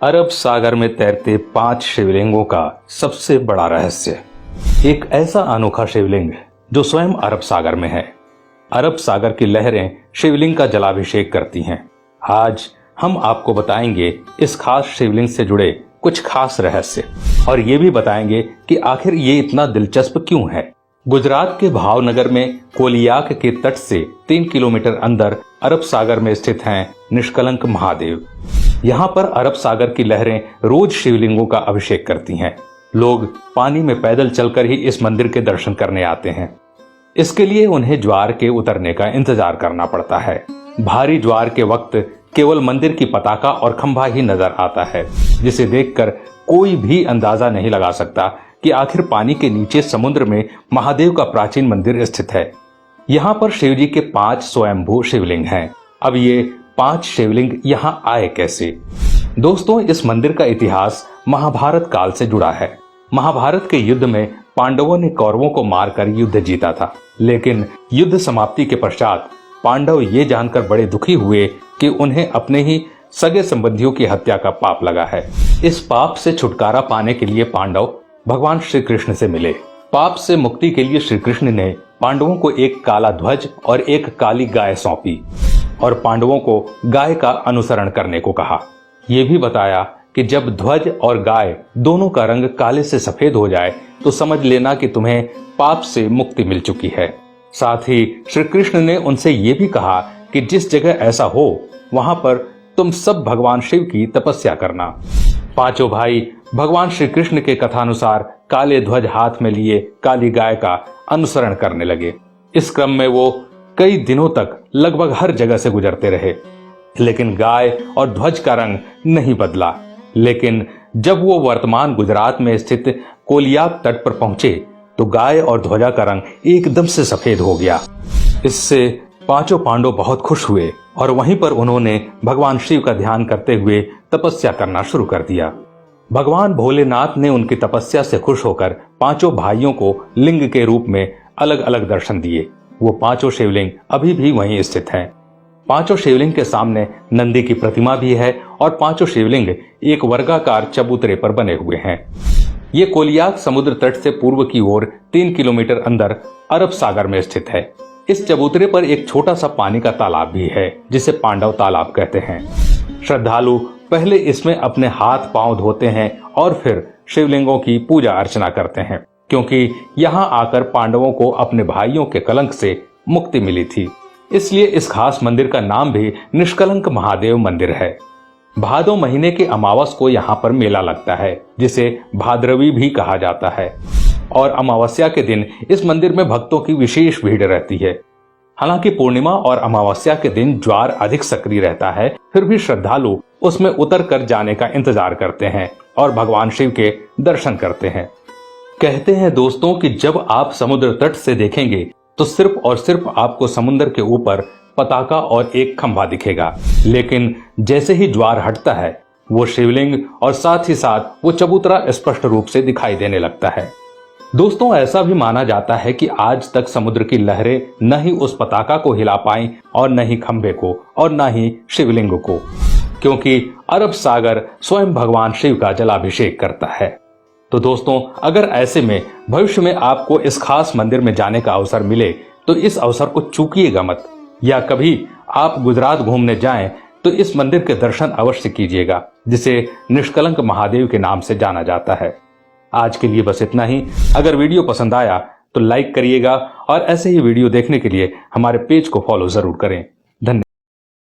अरब सागर में तैरते 5 शिवलिंगों का सबसे बड़ा रहस्य। एक ऐसा अनोखा शिवलिंग जो स्वयं अरब सागर में है। अरब सागर की लहरें शिवलिंग का जलाभिषेक करती हैं। आज हम आपको बताएंगे इस खास शिवलिंग से जुड़े कुछ खास रहस्य और ये भी बताएंगे कि आखिर ये इतना दिलचस्प क्यों है। गुजरात के भावनगर में कोलियाक के तट से 3 किलोमीटर अंदर अरब सागर में स्थित हैं निष्कलंक महादेव। यहाँ पर अरब सागर की लहरें रोज शिवलिंगों का अभिषेक करती हैं। लोग पानी में पैदल चलकर ही इस मंदिर के दर्शन करने आते हैं। इसके लिए उन्हें ज्वार के उतरने का इंतजार करना पड़ता है। भारी ज्वार के वक्त केवल मंदिर की पताका और खंभा ही नजर आता है, जिसे देखकर कोई भी अंदाजा नहीं लगा सकता कि आखिर पानी के नीचे समुद्र में महादेव का प्राचीन मंदिर स्थित है। यहाँ पर शिव जी के 5 स्वयंभू शिवलिंग हैं। अब ये 5 शिवलिंग यहाँ आए कैसे? दोस्तों, इस मंदिर का इतिहास महाभारत काल से जुड़ा है। महाभारत के युद्ध में पांडवों ने कौरवों को मारकर युद्ध जीता था, लेकिन युद्ध समाप्ति के पश्चात पांडव ये जानकर बड़े दुखी हुए कि उन्हें अपने ही सगे संबंधियों की हत्या का पाप लगा है। इस पाप से छुटकारा पाने के लिए पांडव भगवान श्री कृष्ण से मिले। पाप से मुक्ति के लिए श्री कृष्ण ने पांडवों को एक काला ध्वज और एक काली गाय सौंपी और पांडवों को गाय का अनुसरण करने को कहा। यह भी बताया कि जब ध्वज और गाय दोनों का रंग काले से सफेद हो जाए तो समझ लेना कि तुम्हें पाप से मुक्ति मिल चुकी है। साथ ही श्री कृष्ण ने उनसे ये भी कहा कि जिस जगह ऐसा हो वहां पर तुम सब भगवान शिव की तपस्या करना। पांचों भाई भगवान श्री कृष्ण के कथानुसार काले ध्वज हाथ में लिए काली गाय का अनुसरण करने लगे। इस क्रम में वो कई दिनों तक लगभग हर जगह से गुजरते रहे, लेकिन गाय और ध्वज का रंग नहीं बदला। लेकिन जब वो वर्तमान गुजरात में स्थित कोलियाक तट पर पहुंचे तो गाय और ध्वजा का रंग एकदम से सफेद हो गया। इससे पांचों पांडव बहुत खुश हुए और वहीं पर उन्होंने भगवान शिव का ध्यान करते हुए तपस्या करना शुरू कर दिया। भगवान भोलेनाथ ने उनकी तपस्या से खुश होकर पांचों भाइयों को लिंग के रूप में अलग अलग दर्शन दिए। वो पांचों शिवलिंग अभी भी वहीं स्थित हैं। पांचों शिवलिंग के सामने नंदी की प्रतिमा भी है और पांचों शिवलिंग एक वर्गाकार चबूतरे पर बने हुए हैं। ये कोलियाक समुद्र तट से पूर्व की ओर 3 किलोमीटर अंदर अरब सागर में स्थित है। इस चबूतरे पर एक छोटा सा पानी का तालाब भी है, जिसे पांडव तालाब कहते हैं। श्रद्धालु पहले इसमें अपने हाथ पांव धोते हैं और फिर शिवलिंगों की पूजा अर्चना करते हैं, क्योंकि यहाँ आकर पांडवों को अपने भाइयों के कलंक से मुक्ति मिली थी। इसलिए इस खास मंदिर का नाम भी निष्कलंक महादेव मंदिर है। भादो महीने के अमावस को यहाँ पर मेला लगता है, जिसे भाद्रवी भी कहा जाता है, और अमावस्या के दिन इस मंदिर में भक्तों की विशेष भीड़ रहती है। हालांकि पूर्णिमा और अमावस्या के दिन ज्वार अधिक सक्रिय रहता है, फिर भी श्रद्धालु उसमें उतर कर जाने का इंतजार करते हैं और भगवान शिव के दर्शन करते हैं। कहते हैं दोस्तों कि जब आप समुद्र तट से देखेंगे तो सिर्फ और सिर्फ आपको समुद्र के ऊपर पताका और एक खंभा दिखेगा, लेकिन जैसे ही ज्वार हटता है वो शिवलिंग और साथ ही साथ वो चबूतरा स्पष्ट रूप से दिखाई देने लगता है। दोस्तों, ऐसा भी माना जाता है कि आज तक समुद्र की लहरें न ही उस पताका को हिला पाई और न ही खंभे को और न ही शिवलिंग को, क्योंकि अरब सागर स्वयं भगवान शिव का जलाभिषेक करता है। तो दोस्तों, अगर ऐसे में भविष्य में आपको इस खास मंदिर में जाने का अवसर मिले तो इस अवसर को चूकिएगा मत, या कभी आप गुजरात घूमने जाएं तो इस मंदिर के दर्शन अवश्य कीजिएगा, जिसे निष्कलंक महादेव के नाम से जाना जाता है। आज के लिए बस इतना ही। अगर वीडियो पसंद आया तो लाइक करिएगा और ऐसे ही वीडियो देखने के लिए हमारे पेज को फॉलो जरूर करें।